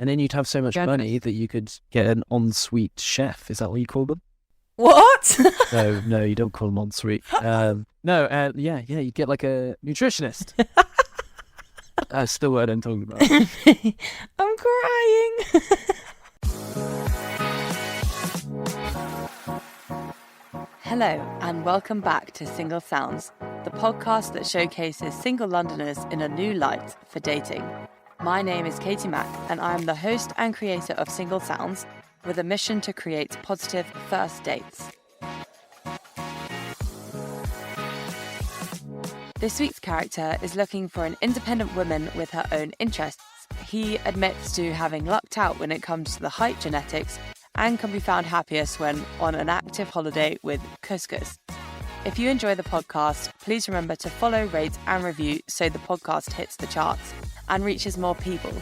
And then you'd have so much money that you could get an ensuite chef. Is that what you call them? What? No, you don't call them ensuite. You get like a nutritionist. That's the word I'm talking about. I'm crying. Hello and welcome back to Single Sounds, the podcast that showcases single Londoners in a new light for dating. My name is Katie Mack and I am the host and creator of Single Sounds with a mission to create positive first dates. This week's character is looking for an independent woman with her own interests. He admits to having lucked out when it comes to the height genetics and can be found happiest when on an active holiday with Couscous. If you enjoy the podcast, please remember to follow, rate and review so the podcast hits the charts and reaches more people.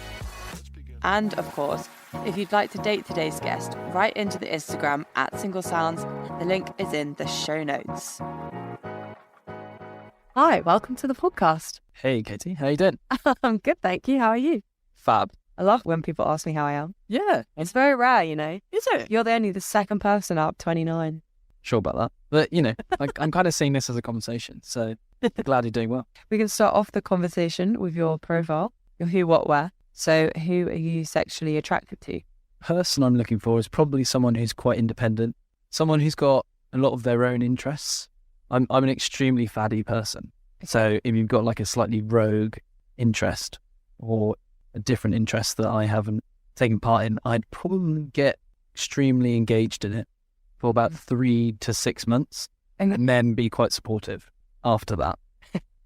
And of course, if you'd like to date today's guest, write into the Instagram @SingleSounds. The link is in the show notes. Hi, welcome to the podcast. Hey, Katie, how you doing? I'm good, thank you. How are you? Fab. I love when people ask me how I am. Yeah. It's very rare, you know. Is it? You're only the second person out of 29. Sure about that. But, you know, I'm kind of seeing this as a conversation, so I'm glad you're doing well. We can start off the conversation with your profile, your who, what, where. So who are you sexually attracted to? Person I'm looking for is probably someone who's quite independent, someone who's got a lot of their own interests. I'm an extremely faddy person. So if you've got like a slightly rogue interest or a different interest that I haven't taken part in, I'd probably get extremely engaged in it for about 3 to 6 months and then be quite supportive after that.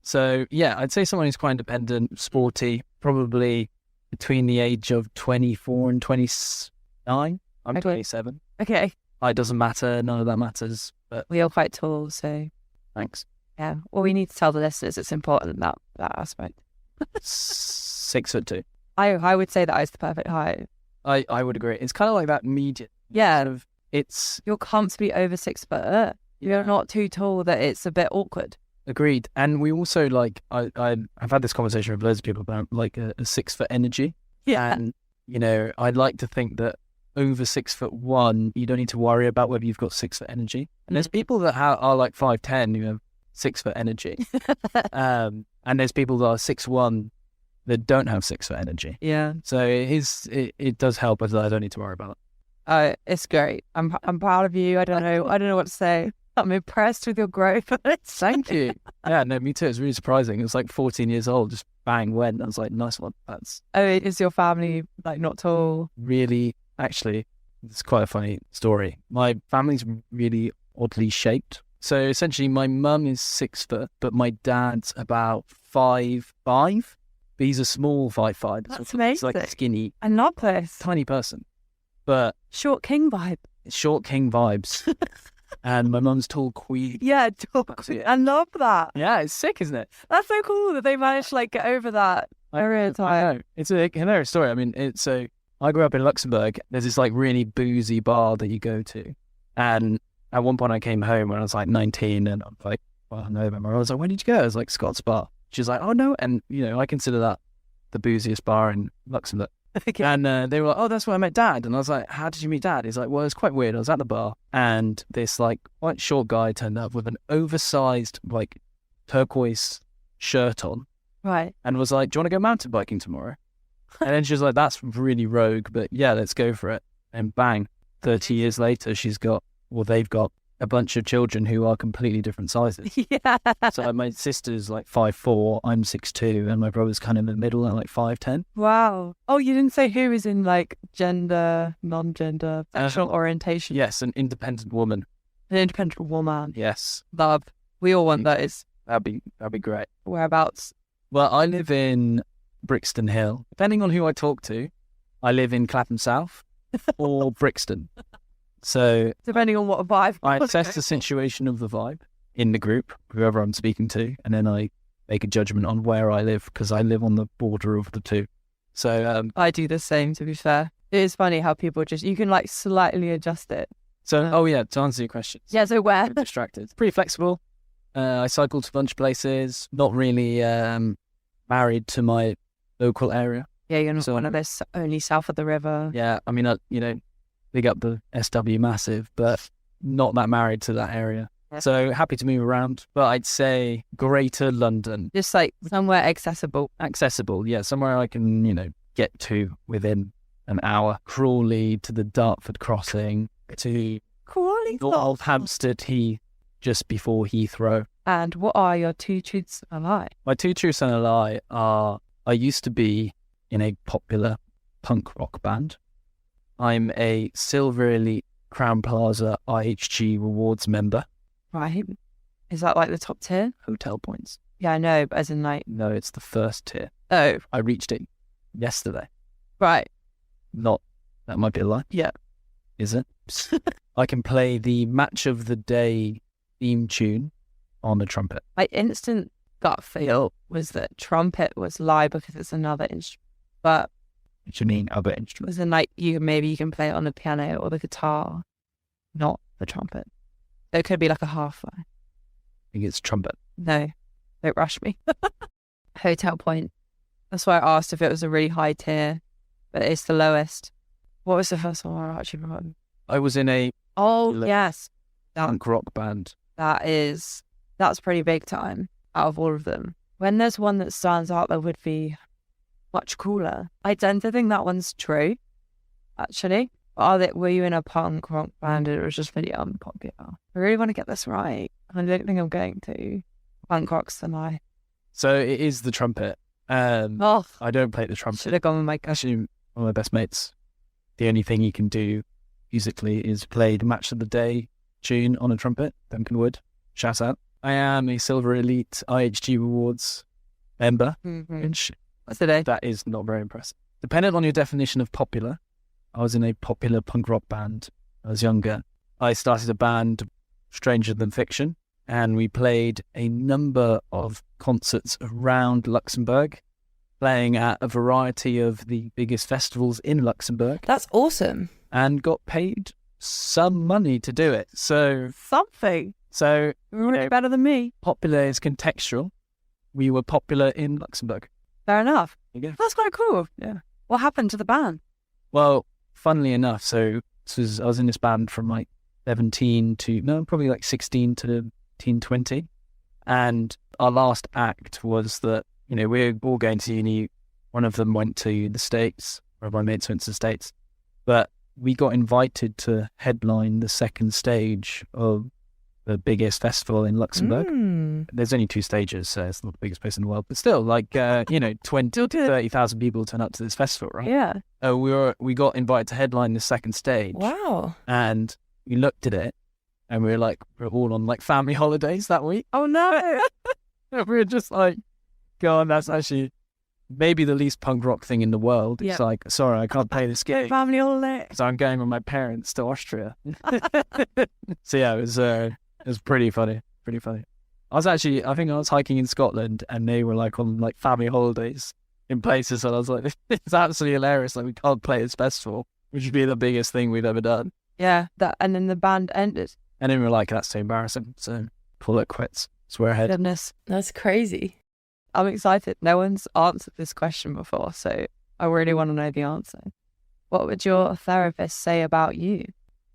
So yeah, I'd say someone who's quite independent, sporty, probably between the age of 24 and 29. I'm 27. Okay. It doesn't matter. None of that matters. But We are quite tall, so thanks. yeah. Well, we need to tell the listeners it's important that aspect. 6'2". I would say that is the perfect height. I would agree. It's kind of like that median. Yeah. You're comfortably over 6 foot. You're not too tall that it's a bit awkward. Agreed. And we also I've had this conversation with loads of people about like a 6 foot energy. Yeah. And, you know, I'd like to think that over 6'1", you don't need to worry about whether you've got 6 foot energy. And there's people that are like 5'10" who have 6 foot energy. And there's people that are 6'1" that don't have 6 foot energy. Yeah. So it does help, but I don't need to worry about it. It's great. I'm proud of you. I don't know what to say. I'm impressed with your growth. Thank you. Yeah, no, me too. It's really surprising. It was like 14 years old, just bang, went. I was like, nice one. Is your family like not tall? Really, actually, it's quite a funny story. My family's really oddly shaped. So essentially, my mum is 6 foot, but my dad's about 5'5". But he's a small 5'5". That's amazing. It's like skinny. I love this. Tiny person. But Short king vibe. short king vibes. And my mum's tall queen. Yeah, tall queen. I love that. Yeah, it's sick, isn't it? That's so cool that they managed to get over that stereotype. I know. It's a hilarious story. I mean, I grew up in Luxembourg. There's this really boozy bar that you go to. And at one point I came home when I was 19 and I'm like, well, no, I was like, where did you go? I was like, Scott's Bar. She's like, oh no. And, you know, I consider that the booziest bar in Luxembourg. Okay. And they were like, oh, that's where I met Dad. And I was like, how did you meet Dad? He's like, well, it's quite weird. I was at the bar and this quite short guy turned up with an oversized turquoise shirt on. Right. And was like, do you want to go mountain biking tomorrow? And then she was like, that's really rogue, but yeah, let's go for it. And bang, 30 years later, they've got a bunch of children who are completely different sizes. Yeah. So my sister's 5'4", I'm 6'2", and my brother's kind of in the middle at 5'10". Wow. Oh, you didn't say who is in gender, non-gender, sexual orientation. Yes, an independent woman. An independent woman. Yes. Love. We all want those. That'd be great. Whereabouts? Well, I live in Brixton Hill. Depending on who I talk to, I live in Clapham South or Brixton. So depending on what vibe. I assess the situation of the vibe in the group, whoever I'm speaking to, and then I make a judgment on where I live because I live on the border of the two. So I do the same, to be fair. It is funny how people you can slightly adjust it. So, to answer your questions. Yeah, so where? I'm distracted. Pretty flexible. I cycle to a bunch of places. Not really married to my local area. Yeah, you're not So- one of those only south of the river. Yeah, I mean, big up the SW massive, but not that married to that area. Yeah. So happy to move around, but I'd say Greater London. Just like somewhere accessible. Accessible, yeah, somewhere I can, get to within an hour. Crawley to the Dartford crossing to Crawley. Northampstead Heath just before Heathrow. And what are your 2 truths and a lie? My 2 truths and a lie are I used to be in a popular punk rock band. I'm a Silver Elite Crown Plaza IHG Rewards member. Right. Is that like the top tier? Hotel points. Yeah, I know, but as in like... No, it's the first tier. Oh, I reached it yesterday. right. That might be a lie. Yeah. Is it? I can play the Match of the Day theme tune on the trumpet. My instant gut feel was that trumpet was lie because it's another instrument. But Which you mean other instruments. as in like you can play it on the piano or the guitar, not the trumpet. So it could be like a half lie. I think it's trumpet. No, don't rush me. Hotel point. That's why I asked if it was a really high tier, but it's the lowest. What was the first one? I actually forgotten. I was in a Oh, Low. yes. punk rock band. That's pretty big time out of all of them. When there's one that stands out that would be much cooler, I tend to think that one's true, actually. Were you in a punk rock band and it was just really unpopular? I really want to get this right. I don't think I'm going to. Punk rock's the lie. So it is the trumpet. Oh, I don't play the trumpet. should have gone with my gut. Actually, one of my best mates, the only thing he can do musically is play the Match of the Day tune on a trumpet. Duncan Wood, shout out. I am a Silver Elite IHG Rewards member, Mm-hmm. which What's today? that is not very impressive. Depending on your definition of popular, I was in a popular punk rock band when I was younger. I started a band, Stranger Than Fiction, and we played a number of concerts around Luxembourg, playing at a variety of the biggest festivals in Luxembourg, That's awesome. and got paid some money to do it. So Something. you Better than me. popular is contextual. We were popular in Luxembourg. Fair enough. There you go. That's quite cool. Yeah. What happened to the band? Well, funnily enough, I was in this band from like 17 to, probably like 16 to 20. And our last act was that, we're all going to uni. One of them went to the States, one of my mates went to the States. But we got invited to headline the second stage of the biggest festival in Luxembourg. There's only 2 stages, so it's not the biggest place in the world. But still, 20 to 30,000 people turn up to this festival, right? Yeah. We got invited to headline the second stage. Wow. And we looked at it and we were like, we're all on like family holidays that week. Oh no. And we were just like, God, that's actually maybe the least punk rock thing in the world. It's Yep. like, sorry, I can't play this game. Family holiday. So I'm going with my parents to Austria. So yeah, it was pretty funny. Pretty funny. I think I was hiking in Scotland and they were like on like family holidays in places, and I was like, it's absolutely hilarious. Like, we can't play this festival, which would be the biggest thing we've ever done. Yeah. And then the band ended. And then we were like, that's too embarrassing. So call it quits. Swear ahead. Goodness. That's crazy. I'm excited. No one's answered this question before, so I really want to know the answer. What would your therapist say about you?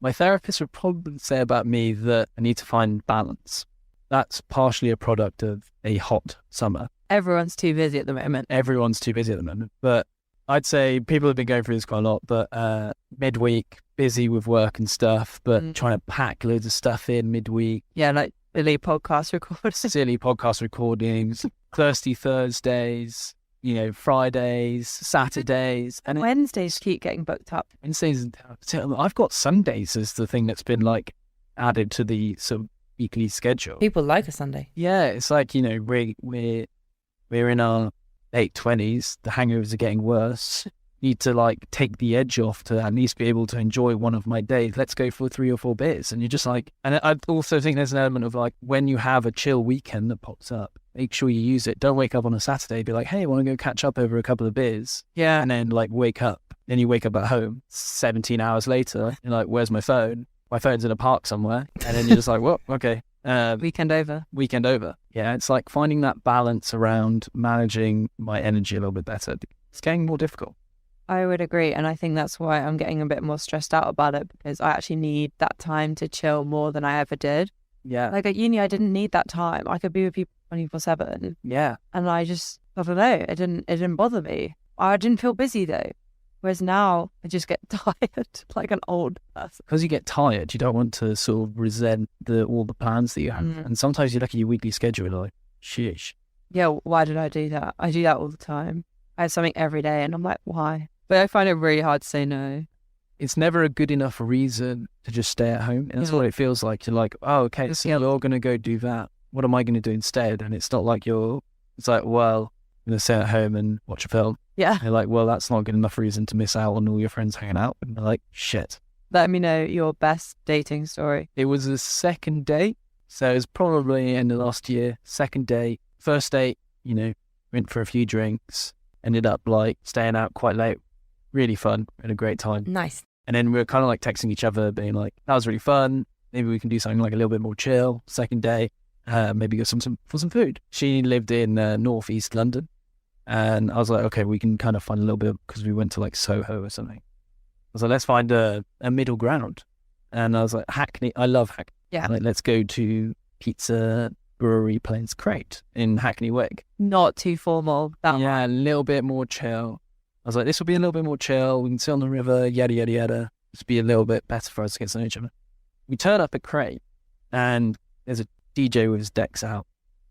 My therapist would probably say about me that I need to find balance. That's partially a product of a hot summer. Everyone's too busy at the moment. Everyone's too busy at the moment. But I'd say people have been going through this quite a lot, but midweek, busy with work and stuff, but trying to pack loads of stuff in midweek. Yeah, like silly podcast recorders. Silly podcast recordings, thirsty Thursdays, Fridays, Saturdays. And Wednesdays keep getting booked up. Wednesdays, I've got Sundays as the thing that's been like added to the sort of weekly schedule. People like a Sunday. Yeah, it's like, we're in our late 20s, the hangovers are getting worse. Need to like take the edge off to at least be able to enjoy one of my days. Let's go for 3 or 4 beers. And you're just like, and I also think there's an element of like, when you have a chill weekend that pops up, make sure you use it. Don't wake up on a Saturday, be like, hey, I want to go catch up over a couple of beers. Yeah. And then like wake up. Then you wake up at home 17 hours later. You're like, where's my phone? My phone's in a park somewhere. And then you're just like, well, okay. Weekend over. Yeah, it's like finding that balance around managing my energy a little bit better. It's getting more difficult. I would agree. And I think that's why I'm getting a bit more stressed out about it, because I actually need that time to chill more than I ever did. Yeah. Like at uni, I didn't need that time. I could be with people 24/7. Yeah. And I don't know, it didn't bother me. I didn't feel busy though. Whereas now I just get tired like an old person. Because you get tired, you don't want to sort of resent all the plans that you have. And sometimes you look at your weekly schedule and like, sheesh. Yeah, why did I do that? I do that all the time. I have something every day and I'm like, why? But I find it really hard to say no. It's never a good enough reason to just stay at home. And that's what it feels like. You're like, oh, okay, so you're going to go do that. What am I going to do instead? And it's not like it's like, well, I'm going to stay at home and watch a film. Yeah. And you're like, well, that's not good enough reason to miss out on all your friends hanging out. And they're like, shit. Let me know your best dating story. It was a second date. So it was probably in the last year. Second date. First date, went for a few drinks. Ended up like staying out quite late. Really fun. Had a great time. Nice. And then we were kind of like texting each other, being like, that was really fun. Maybe we can do something like a little bit more chill. Second day, maybe go for some food. She lived in northeast London. And I was like, okay, we can kind of find a little bit, because we went to like Soho or something. I was like, let's find a middle ground. And I was like, Hackney, I love Hackney. Yeah. Like, let's go to Pizza Brewery Plains Crate in Hackney Wick. Not too formal. Yeah, a little bit more chill. I was like, this will be a little bit more chill. We can sit on the river, yada, yada, yada. Just be a little bit better for us to get to know each other. We turn up at Crate and there's a DJ with his decks out,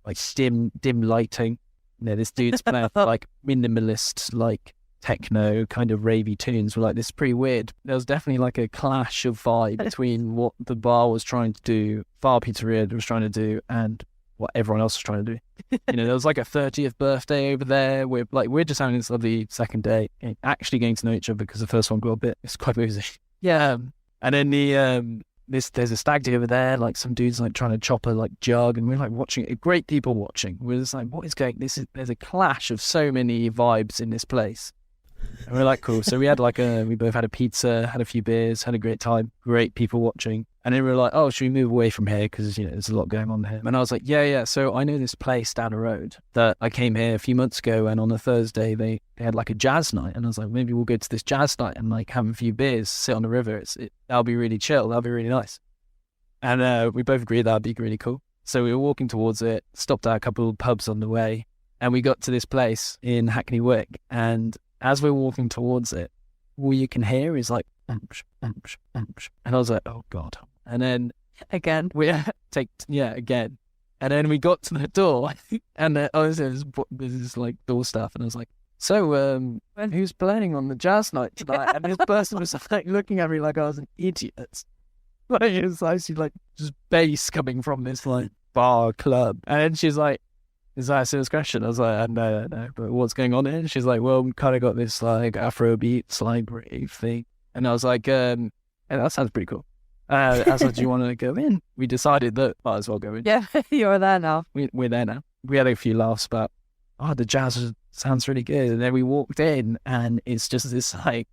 like dim lighting. This dude's playing like minimalist, like techno kind of ravey tunes. We're like, this is pretty weird. There was definitely like a clash of vibe between what the bar was trying to do, Bar Pizzeria was trying to do, and what everyone else was trying to do. There was like a 30th birthday over there. We're just having this lovely second day, actually getting to know each other, because the first one got it's quite boozy. Yeah. And then there's a stag do over there, like some dudes like trying to chop a like jug, and we're like watching it. Great people watching. We're just like, what is going? There's a clash of so many vibes in this place. And we're like, cool. So we both had a pizza, had a few beers, had a great time. Great people watching. And then we were like, oh, should we move away from here? Because, there's a lot going on here. And I was like, yeah. So I know this place down the road that I came here a few months ago, and on a Thursday, they had like a jazz night. And I was like, maybe we'll go to this jazz night and like have a few beers, sit on the river. That'll be really chill. That'll be really nice. And we both agreed that'd be really cool. So we were walking towards it, stopped at a couple of pubs on the way, and we got to this place in Hackney Wick. And as we're walking towards it, all you can hear is like, umsh, umsh, umsh. And I was like, oh God. And then Again. again. And then we got to the door, and this is like door stuff. And I was like, so who's playing on the jazz night tonight? And this person was like looking at me like I was an idiot. Like it was like just bass coming from this like bar club. And then she's like, is that a serious question? I was like, no, but what's going on here? And she's like, well, we kind of got this like Afrobeats like rave thing. And I was like, yeah, that sounds pretty cool. I was like, do you want to go in? We decided that might as well go in. Yeah, you're there now. We're there now. We had a few laughs about, the jazz sounds really good. And then we walked in, and it's just this like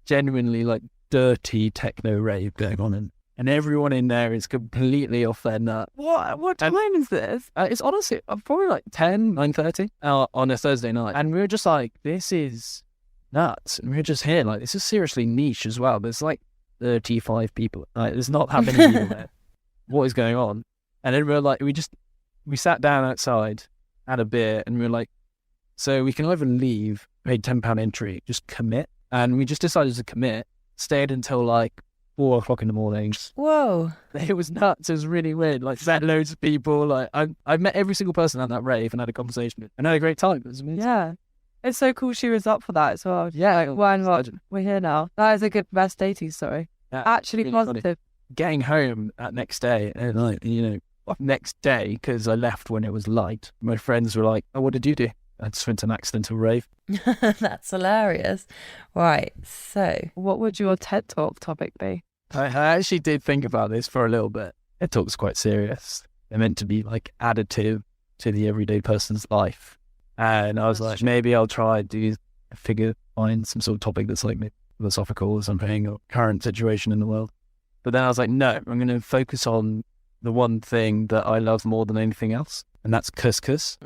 genuinely like dirty techno rave going on. And everyone in there is completely off their nut. What time is this? It's honestly probably like 9:30 on a Thursday night. And we were just like, this is nuts. And we were just here, like, this is seriously niche as well. There's like 35 people. Like, there's not that many people there. What is going on? And then we were like, we sat down outside, had a beer, and we were like, so we can either leave, paid £10 entry, just commit. And we just decided to commit, stayed until like 4 o'clock in the morning. Whoa. It was nuts. It was really weird. Like, met loads of people. Like, I met every single person at that rave and had a conversation with, and had a great time. It was amazing. Yeah. It's so cool she was up for that as well. Yeah. Why not? We're here now. That is a good best dating story. Yeah, Actually really positive. funny. Getting home that next day, and like, next day, because I left when it was light, my friends were like, oh, what did you do? I just went to an accidental rave. That's hilarious. Right. So what would your TED Talk topic be? I actually did think about this for a little bit. TED Talk's quite serious. They're meant to be like additive to the everyday person's life. And I was like, maybe I'll try to find some sort of topic that's like maybe philosophical or something, or current situation in the world. But then I was like, no, I'm going to focus on the one thing that I love more than anything else. and that's couscous.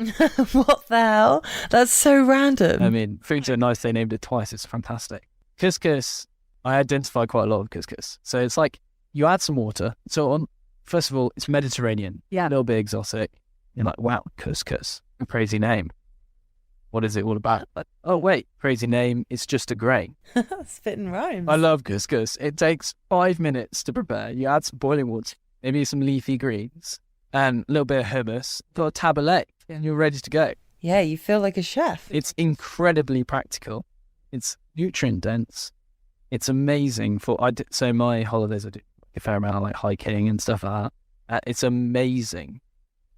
What the hell? That's so random. I mean, food's so nice they named it twice. It's fantastic. Couscous, I identify quite a lot of couscous. So it's like you add some water. So first of all, it's Mediterranean. Yeah. A little bit exotic. You're like, wow, couscous. A crazy name. What is it all about? Like, oh, wait, crazy name. It's just a grain. Spitting rhymes. I love couscous. It takes 5 minutes to prepare. You add some boiling water, maybe some leafy greens, and a little bit of hummus, got a tabbouleh, and you're ready to go. Yeah, you feel like a chef. It's incredibly practical. It's nutrient dense. It's amazing so my holidays, I do a fair amount of like hiking and stuff like that. It's amazing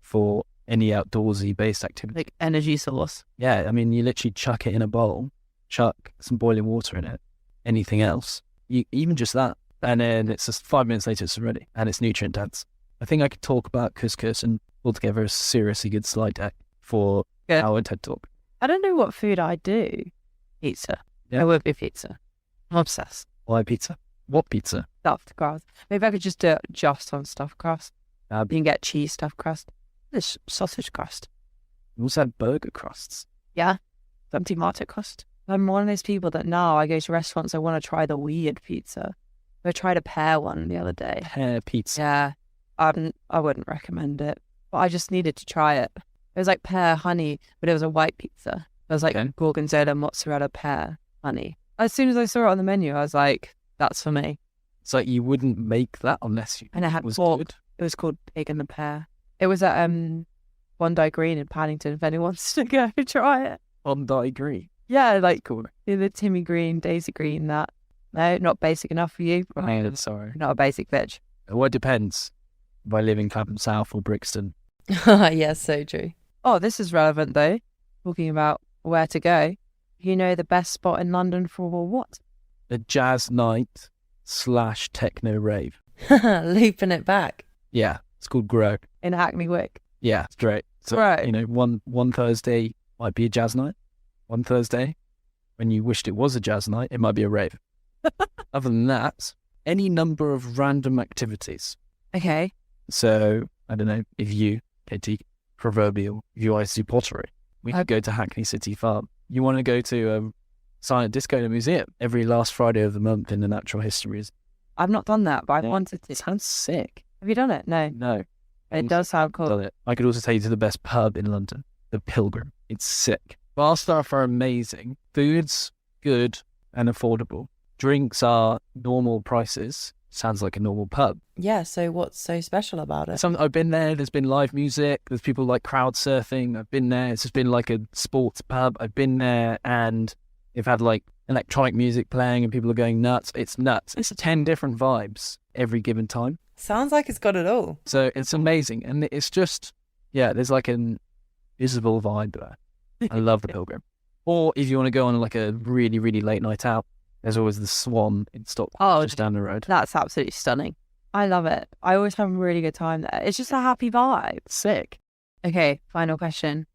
for any outdoorsy based activity. Like energy source. Yeah, I mean, you literally chuck it in a bowl, chuck some boiling water in it, anything else, even just that. And then it's just 5 minutes later, it's ready. And it's nutrient dense. I think I could talk about couscous and pull together a seriously good slide deck for our TED Talk. I don't know what food I do. Pizza. Yeah. I would be pizza. I'm obsessed. Why pizza? What pizza? Stuffed crust. Maybe I could just do it just on stuffed crust. You You can get cheese stuffed crust. There's sausage crust. also have burger crusts. Yeah. Some tomato crust. I'm one of those people that now I go to restaurants, I want to try the weird pizza. I tried a pear one the other day. Pear pizza. Yeah. I wouldn't recommend it. But I just needed to try it. It was like pear honey, but it was a white pizza. It was like gorgonzola, mozzarella, pear, honey. As soon as I saw it on the menu, I was like, that's for me. It's like you wouldn't make that unless you And it had was pork. good. It was called Pig and the Pear. It was at Bondi Green in Paddington, if anyone wants to go try it. Bondi Green. Yeah, like Cool. the Timmy Green, Daisy Green, that. No, not basic enough for you. Sorry. Not a basic bitch. Well, it depends if I live in Clapham South or Brixton. Yes, so true. Oh, this is relevant though. Talking about where to go. You know the best spot in London for what? A jazz night / techno rave. Looping it back Yeah, it's called Grow. in Hackney Wick. Yeah, it's great. So, Right. you know, one Thursday might be a jazz night. One Thursday, when you wished it was a jazz night, it might be a rave. Other than that, any number of random activities. Okay. So, I don't know, if you, Katie, proverbial, if you like to do pottery, we could go to Hackney City Farm. You want to go to Silent Disco Museum every last Friday of the month in the Natural Histories. I've not done that, but I've Yeah. wanted to. It sounds sick. Have you done it? No. No. It does sound cool. Done it. I could also take you to the best pub in London, the Pilgrim. It's sick. Bar staff are amazing. Food's good and affordable. Drinks are normal prices. Sounds like a normal pub. Yeah, so what's so special about it? I've been there. There's been live music. There's people like crowd surfing. I've been there. It's just been like a sports pub. I've been there and they've had like electronic music playing and people are going nuts. It's nuts. It's 10 different vibes every given time. Sounds like it's got it all. So it's amazing. And it's just, yeah, there's like an visible vibe there. I love the Pilgrim. Or if you want to go on like a really, really late night out, there's always the Swan in Stockport, just down the road. That's absolutely stunning. I love it. I always have a really good time there. It's just a happy vibe. Sick. Okay, final question.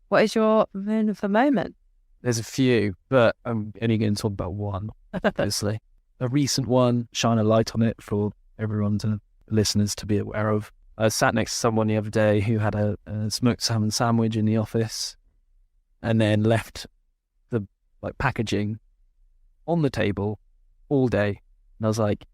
What is your moon of the moment? There's a few, but I'm only going to talk about one, obviously. A recent one, shine a light on it for everyone to listeners to be aware of. I sat next to someone the other day who had a smoked salmon sandwich in the office and then left the packaging on the table all day. And I was like,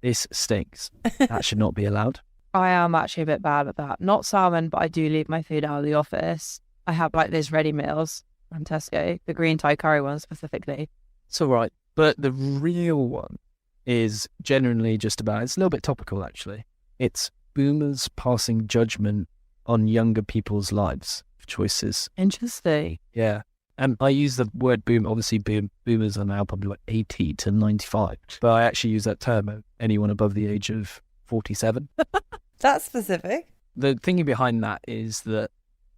this stinks. That should not be allowed. I am actually a bit bad at that. Not salmon, but I do leave my food out of the office. I have like those ready meals from Tesco, the green Thai curry one specifically. It's all right. But the real one is genuinely just about, it's a little bit topical actually. It's boomers passing judgment on younger people's lives choices. Interesting. Yeah. And I use the word boom, obviously boomers are now probably like 80 to 95. But I actually use that term of anyone above the age of 47. That's specific. The thinking behind that is that,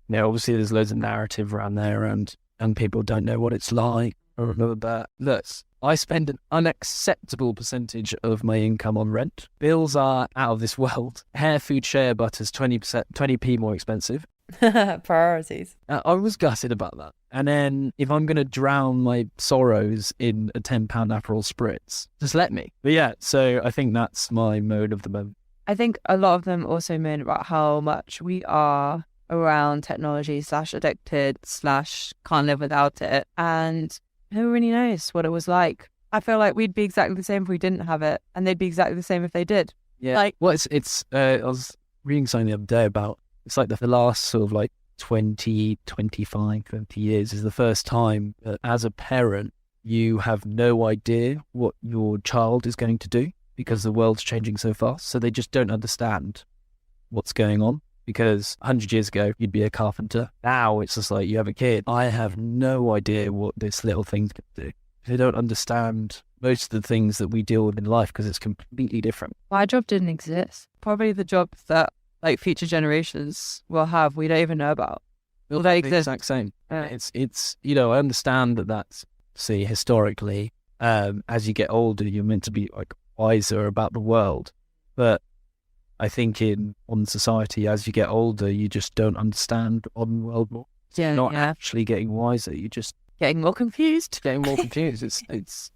you know, obviously there's loads of narrative around there and young people don't know what it's like or that. Look, I spend an unacceptable percentage of my income on rent. Bills are out of this world. Hair, food, shea butter's 20p more expensive. Priorities. I was gutted about that. And then if I'm going to drown my sorrows in a £10 Aperol spritz, just let me. But yeah, so I think that's my mode of the moment. I think a lot of them also moan about how much we are around technology / addicted / can't live without it. And who really knows what it was like? I feel like we'd be exactly the same if we didn't have it, and they'd be exactly the same if they did. Yeah. Like, well, I was reading something the other day about, it's like the last sort of like 20, 25, 30 years is the first time that as a parent, you have no idea what your child is going to do because the world's changing so fast. So they just don't understand what's going on. Because 100 years ago, you'd be a carpenter. Now it's just like, you have a kid. I have no idea what this little thing's going to do. They don't understand most of the things that we deal with in life because it's completely different. my job didn't exist. Probably the jobs that like future generations will have, we don't even know about. Well, they the exist. exact same. Yeah. It's I understand that that's, see, historically, as you get older, you're meant to be like wiser about the world. But I think on society, as you get older, you just don't understand on the world more. Yeah, You're not yeah. actually getting wiser. You're just Getting more confused, getting more confused. It's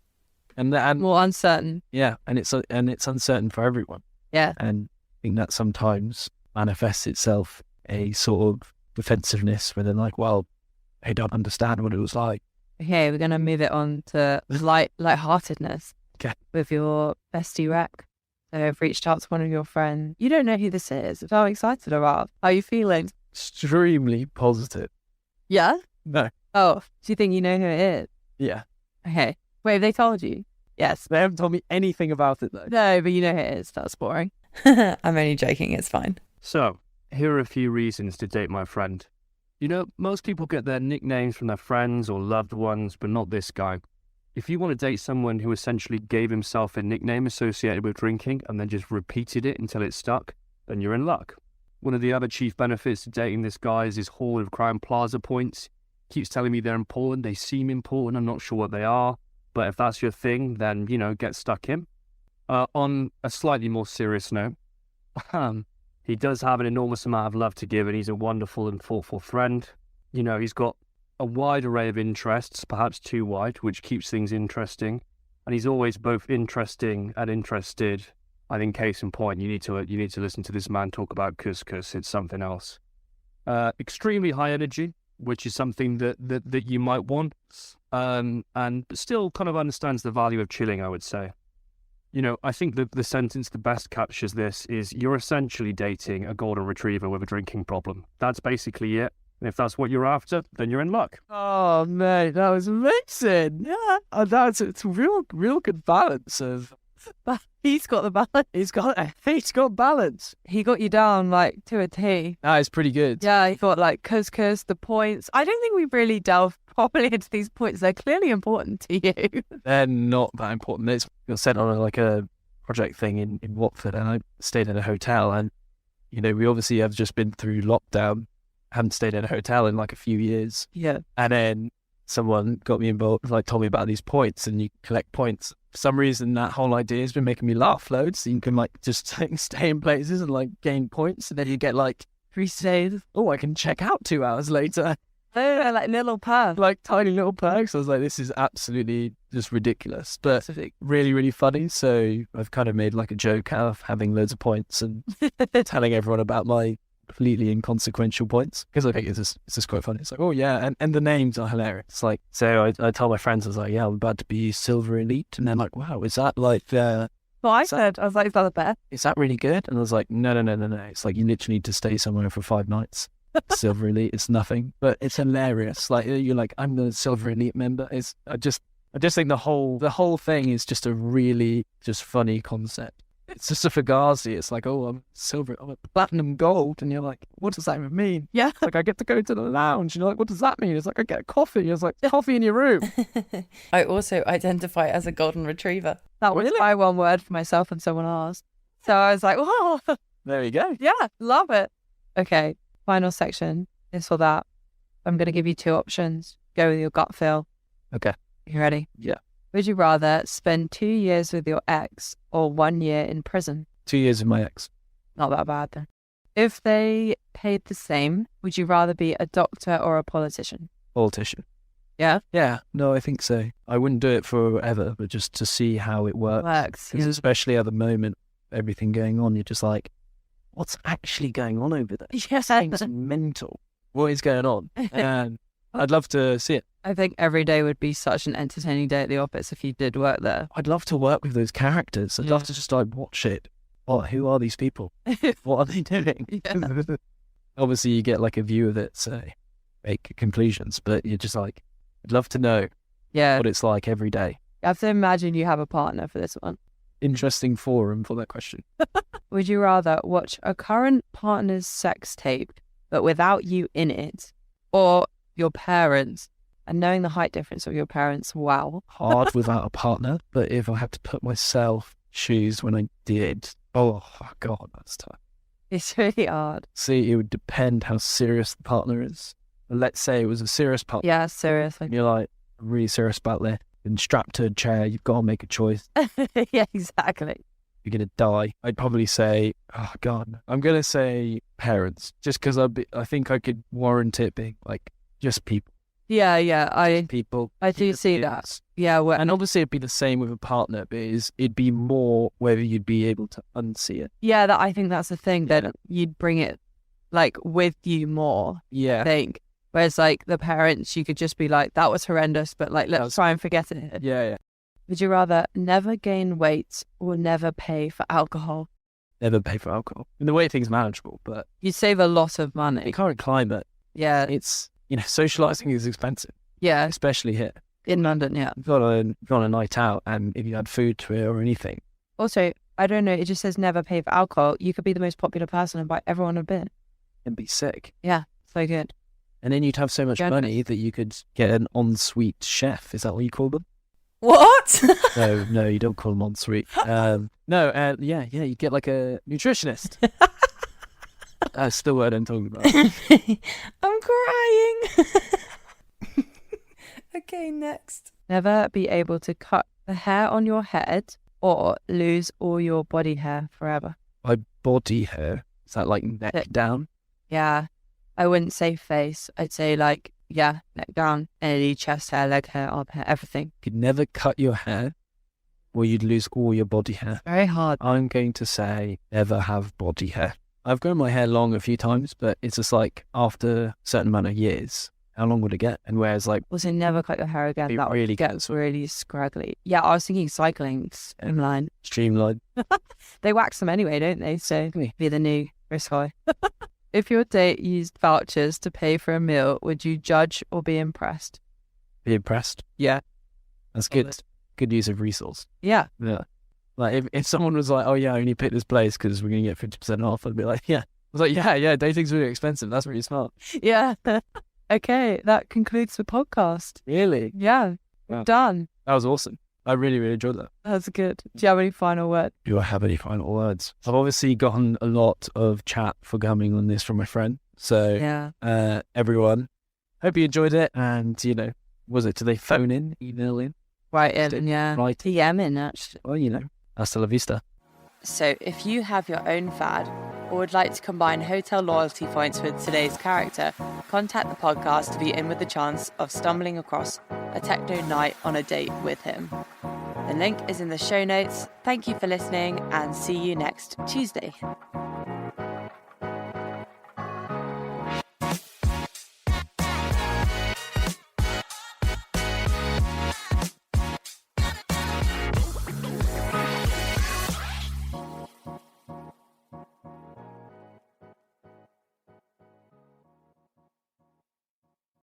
and more uncertain. yeah, and it's uncertain for everyone. Yeah. And I think that sometimes manifests itself a sort of defensiveness where they're like, well, they don't understand what it was like. Okay, we're gonna move it on to lightheartedness. Okay. With your bestie rec. So I've reached out to one of your friends. You don't know who this is. So I'm excited about. How are you feeling? Extremely positive. Yeah? No. Oh, do you think you know who it is? Yeah. Okay. Wait, have they told you? Yes. They haven't told me anything about it though. No, but you know who it is. That's boring. I'm only joking. It's fine. So, here are a few reasons to date my friend. You know, most people get their nicknames from their friends or loved ones, but not this guy. If you want to date someone who essentially gave himself a nickname associated with drinking and then just repeated it until it stuck, then you're in luck. One of the other chief benefits to dating this guy is his Hall of Crime Plaza points. Keeps telling me they're important, they seem important, I'm not sure what they are, but if that's your thing, then, get stuck in. On a slightly more serious note, he does have an enormous amount of love to give, and he's a wonderful and thoughtful friend. He's got a wide array of interests, perhaps too wide, which keeps things interesting. And he's always both interesting and interested. I think case in point, you need to listen to this man talk about Couscous. It's something else. Extremely high energy, which is something that you might want, and still kind of understands the value of chilling, I would say. I think that the sentence that best captures this is you're essentially dating a golden retriever with a drinking problem. That's basically it. And if that's what you're after, then you're in luck. Oh mate, that was amazing. Yeah, it's a real good balance of. He's got the balance. He's got balance. He got you down like to a T. That is pretty good. Yeah, he thought like Couscous, the points. I don't think we've really delved properly into these points. They're clearly important to you. They're not that important. It's got sent on a project thing in Watford, and I stayed in a hotel, and we obviously have just been through lockdown. Haven't stayed in a hotel in like a few years. Yeah. And then someone got me involved, told me about these points, and you collect points. For some reason, that whole idea has been making me laugh loads. So you can just stay in places and gain points, and then you get 3 stays. oh, I can check out 2 hours later. Oh, like little perks. Tiny little perks. I was like, this is absolutely just ridiculous, but really, really funny. So I've kind of made a joke out of having loads of points and telling everyone about my completely inconsequential points, because I think it's just quite funny. It's like, oh yeah, and the names are hilarious. So I told my friends, I was like, yeah, I'm about to be silver elite, and they're like, wow, is that Well, I was like, is that the best? is that really good? And I was like, no. It's you literally need to stay somewhere for 5 nights. Silver elite, it's nothing, but it's hilarious. You're like, I'm the silver elite member. I just think the whole thing is just a really just funny concept. It's just a fugazi. It's like, oh, I'm silver, I'm a platinum gold. And you're like, what does that even mean? Yeah. It's like, I get to go to the lounge. And you're like, what does that mean? It's like, I get a coffee. It's like, coffee in your room. I also identify as a golden retriever. That was Really? my one word for myself and someone else. So I was like, oh, There you go. yeah, love it. Okay, final section, this or that. I'm going to give you 2 options. Go with your gut feel. Okay. You ready? Yeah. Would you rather spend 2 years with your ex or 1 year in prison? 2 years with my ex. Not that bad then. If they paid the same, would you rather be a doctor or a politician? Politician. Yeah? Yeah, no, I think so. I wouldn't do it forever, but just to see how it works. Works. Because especially at the moment, everything going on, you're just like, what's actually going on over there? Yes. It's mental. What is going on? And I'd love to see it. I think every day would be such an entertaining day at the office if you did work there. I'd love to work with those characters. I'd love to just like watch it. Who are these people? What are they doing? Yeah. Obviously, you get like a view of it, so make conclusions. But you're just like, I'd love to know Yeah. what it's like every day. You have to imagine you have a partner for this one. Interesting forum for that question. Would you rather watch a current partner's sex tape, but without you in it, or your parents, and knowing the height difference of your parents? Wow. Hard without a partner, but if I had to put myself shoes when I did, oh God, that's tough. It's really hard. See, it would depend how serious the partner is. But let's say it was a serious partner. Yeah, seriously. And you're like, I'm really serious about this. And strapped to a chair, you've got to make a choice. Yeah, exactly. You're going to die. I'd probably say, oh God, I'm going to say parents, just because I think I could warrant it being like just people. Yeah, People. I do see that. Yeah, And obviously it'd be the same with a partner, but it'd be more whether you'd be able to unsee it. yeah, I think that's the thing, that you'd bring it like with you more, I Yeah. think. Whereas like the parents, you could just be like, that was horrendous, but like, let's try and forget it. Yeah. Would you rather never gain weight or never pay for alcohol? Never pay for alcohol. In the way things manageable, but You'd save a lot of in money. the current climate, Yeah, it's, socializing is expensive, yeah, especially here. in London, yeah. You've got a night out, and if you had food to it or anything, Also, I don't know, it just says never pay for alcohol. You could be the most popular person and buy everyone a beer. it'd be sick. Yeah, so good. And then you'd have so much Generous. money that you could get an ensuite chef. Is that what you call them? What? No, you don't call them ensuite. Yeah, you get like a nutritionist. That's still what I'm talking about. I'm crying. Okay, next. Never be able to cut the hair on your head or lose all your body hair forever. My body hair, is that like neck Neck. down? Yeah, I wouldn't say face. I'd say like, yeah, neck down, any chest hair, leg hair, arm hair, everything. You'd never cut your hair, or you'd lose all your body hair. Very hard. I'm going to say never have body hair. I've grown my hair long a few times, but it's just like after a certain amount of years, how long would it get? And whereas like, Also, never cut your hair again. Be That really would get really scraggly. Yeah, I was thinking cycling streamline. streamlined, They wax them anyway, don't they? So Exactly. be the new Chris Hoy. If your date used vouchers to pay for a meal, would you judge or be impressed? be impressed. Yeah. That's good. Solid. Good use of resource. Yeah. Yeah. Like if someone was like, oh yeah, I only picked this place because we're going to get 50% off, I'd be like, yeah. I was like, yeah, dating's really expensive. That's really smart. Yeah. Okay, that concludes the podcast. Really? Yeah, Wow. done. That was awesome. I really, really enjoyed that. That's good. Do you have any final word? Do I have any final words? I've obviously gotten a lot of chat for coming on this from my friend. So Yeah. everyone, hope you enjoyed it. And, did they phone in, email in? Right in, yeah. Right. PM in, actually. Well, hasta la vista. So if you have your own fad or would like to combine hotel loyalty points with today's character, contact the podcast to be in with the chance of stumbling across a techno night on a date with him. The link is in the show notes. Thank you for listening and see you next Tuesday.